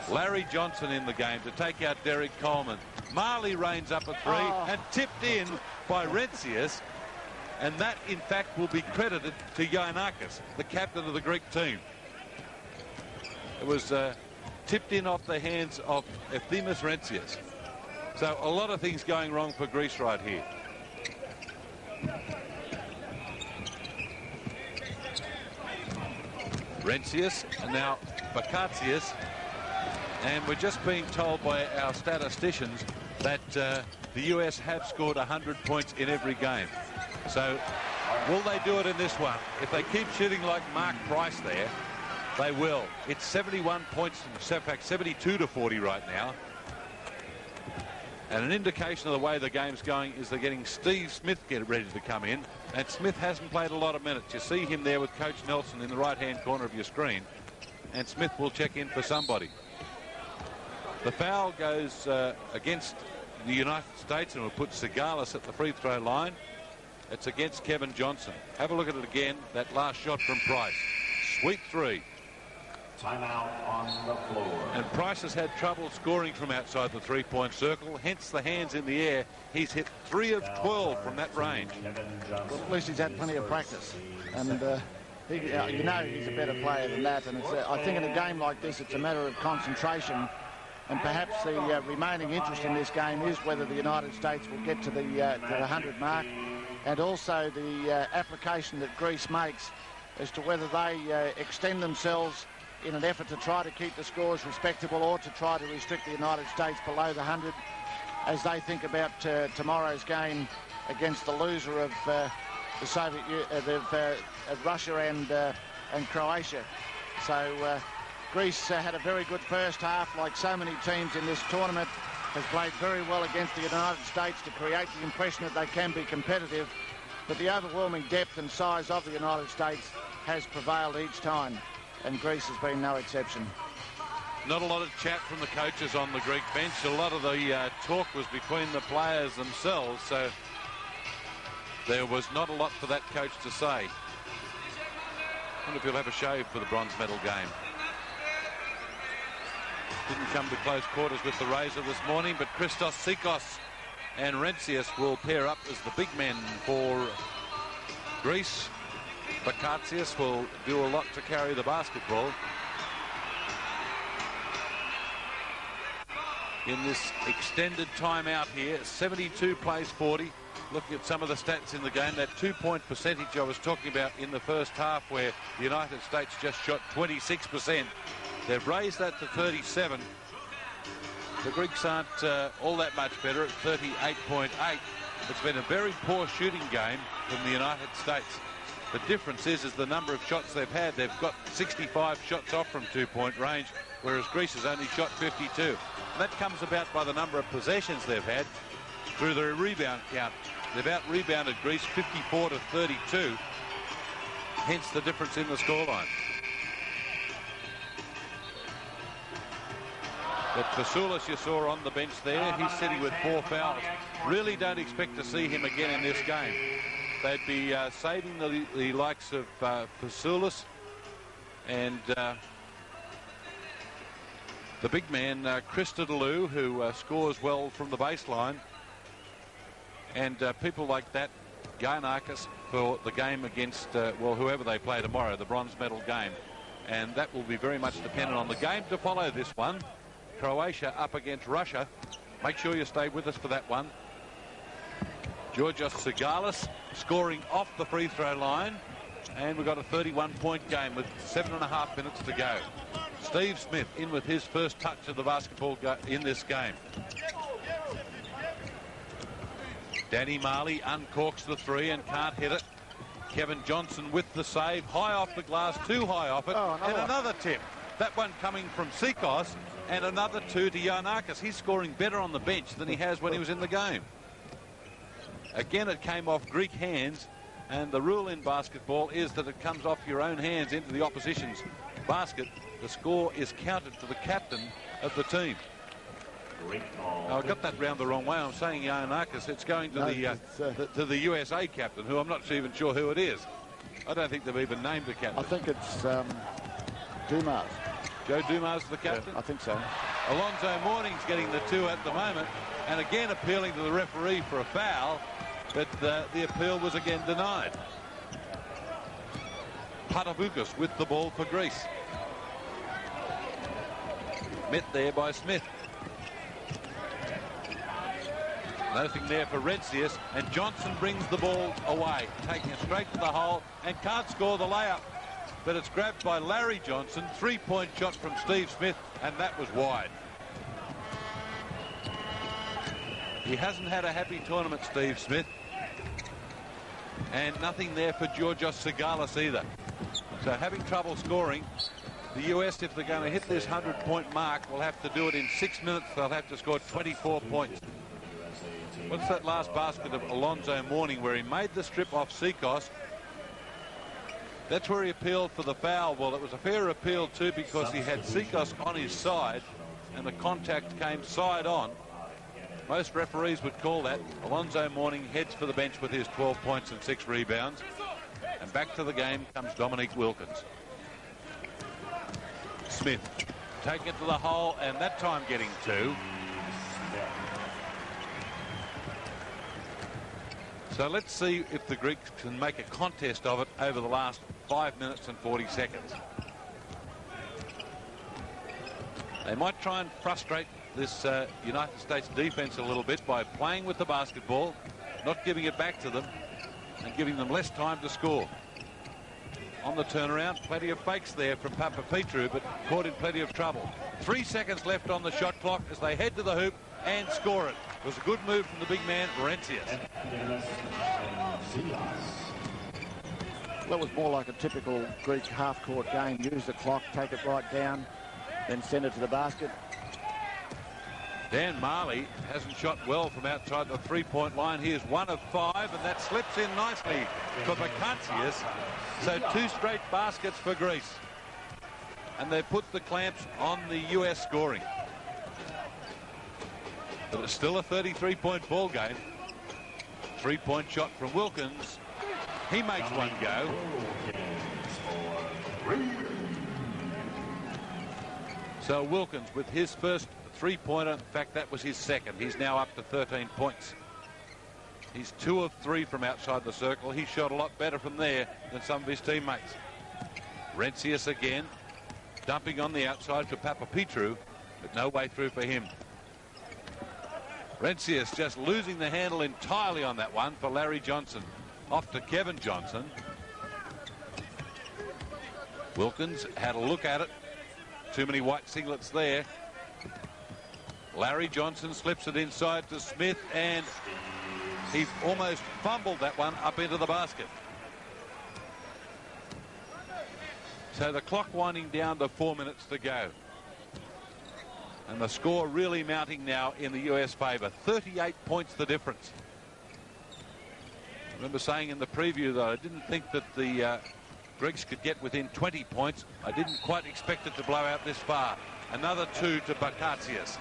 Larry Johnson in the game to take out Derek Coleman. Marley reigns up a three and tipped in by Rencius. And that, in fact, will be credited to Giannakis, the captain of the Greek team. It was tipped in off the hands of Efthymis Rencius. So a lot of things going wrong for Greece right here. Rencius and now Bakatsias. And we're just being told by our statisticians that the US have scored 100 points in every game. So will they do it in this one? If they keep shooting like Mark Price there, they will. It's 71 points, in fact 72 to 40 right now. And an indication of the way the game's going is they're getting Steve Smith ready to come in. And Smith hasn't played a lot of minutes. You see him there with Coach Nelson in the right-hand corner of your screen. And Smith will check in for somebody. The foul goes against the United States and will put Sigalis at the free throw line. It's against Kevin Johnson. Have a look at it again. That last shot from Price. Sweet three. Timeout on the floor. And Price has had trouble scoring from outside the three-point circle, hence the hands in the air. He's hit 3 of 12 from that range. Well, at least he's had plenty of practice. And you know he's a better player than that. And it's, I think in a game like this, it's a matter of concentration. And perhaps the remaining interest in this game is whether the United States will get to the 100 mark. And also the application that Greece makes as to whether they extend themselves in an effort to try to keep the scores respectable or to try to restrict the United States below the 100 as they think about tomorrow's game against the loser of the Soviet of Russia and Croatia. So Greece had a very good first half, like so many teams in this tournament, has played very well against the United States to create the impression that they can be competitive, but the overwhelming depth and size of the United States has prevailed each time. And Greece has been no exception. Not a lot of chat from the coaches on the Greek bench. A lot of the talk was between the players themselves, so there was not a lot for that coach to say. I wonder if he'll have a shave for the bronze medal game. Didn't come to close quarters with the razor this morning, but Christos Sikos and Rencius will pair up as the big men for Greece. Bakatsias will do a lot to carry the basketball. In this extended timeout here, 72 plays 40. Looking at some of the stats in the game, that 2-point percentage I was talking about in the first half where the United States just shot 26%. They've raised that to 37. The Greeks aren't all that much better at 38.8. It's been a very poor shooting game from the United States. The difference is the number of shots they've had. They've got 65 shots off from two-point range, whereas Greece has only shot 52. And that comes about by the number of possessions they've had through their rebound count. They've out-rebounded Greece 54 to 32, hence the difference in the scoreline. But Fasoulas you saw on the bench there, he's sitting with 4 fouls. Really don't expect to see him again in this game. They'd be saving the likes of Fasoulas and the big man, Christodoulou, who scores well from the baseline. And people like that, Giannakis, for the game against, well, whoever they play tomorrow, the bronze medal game. And that will be very much dependent on the game to follow this one. Croatia up against Russia. Make sure you stay with us for that one. Georgios Sigalis scoring off the free throw line. And we've got a 31-point game with 7.5 minutes to go. Steve Smith in with his first touch of the basketball in this game. Danny Marley uncorks the three and can't hit it. Kevin Johnson with the save. High off the glass, too high off it. And another tip. That one coming from Sikos and another two to Giannakis. He's scoring better on the bench than he has when he was in the game. Again, it came off Greek hands, and the rule in basketball is that it comes off your own hands into the opposition's basket. The score is counted to the captain of the team. Now, I got that round the wrong way. I'm saying Giannakis. It's going to the USA captain, who I'm not even sure who it is. I don't think they've even named the captain. I think it's Dumas. Joe Dumas the captain? I think so. Alonzo Mourning's getting the 2 at the moment, and again appealing to the referee for a foul, but the appeal was again denied. Patavukas with the ball for Greece. Met there by Smith. Nothing there for Rencius, and Johnson brings the ball away, taking it straight to the hole, and can't score the layup. But it's grabbed by Larry Johnson. 3-point shot from Steve Smith, and that was wide. He hasn't had a happy tournament, Steve Smith. And nothing there for Georgios Sigalis either. So having trouble scoring, the US, if they're going to hit this 100-point mark, will have to do it in 6 minutes. They'll have to score 24 points. What's that last basket of Alonzo Mourning where he made the strip off Seacos? That's where he appealed for the foul. Well, it was a fair appeal too because he had Seacos on his side and the contact came side on. Most referees would call that. Alonzo Mourning heads for the bench with his 12 points and 6 rebounds. And back to the game comes Dominique Wilkins. Smith taking it to the hole, and that time getting 2. So let's see if the Greeks can make a contest of it over the last 5 minutes and 40 seconds. They might try and frustrate this United States defense a little bit by playing with the basketball, not giving it back to them, and giving them less time to score. On the turnaround, plenty of fakes there from Papapetru, but caught in plenty of trouble. 3 seconds left on the shot clock as they head to the hoop and score it. It was a good move from the big man, Rencius. That was more like a typical Greek half-court game. Use the clock, take it right down, then send it to the basket. Dan Marley hasn't shot well from outside the 3-point line. He is 1 of 5, and that slips in nicely for Bakantsias. So 2 straight baskets for Greece. And they put the clamps on the US scoring. But it's still a 33-point ball game. 3-point shot from Wilkins. He makes one go. So Wilkins with his first 3-pointer. In fact, that was his second. He's now up to 13 points. He's 2 of 3 from outside the circle. He shot a lot better from there than some of his teammates. Rencius again, dumping on the outside for Papapetru, but no way through for him. Rencius just losing the handle entirely on that one for Larry Johnson. Off to Kevin Johnson. Wilkins had a look at it. Too many white singlets there. Larry Johnson slips it inside to Smith, and he almost fumbled that one up into the basket. So the clock winding down to 4 minutes to go. And the score really mounting now in the US favour. 38 points the difference. I remember saying in the preview that I didn't think that the Greeks could get within 20 points. I didn't quite expect it to blow out this far. Another 2 to Bakantsias.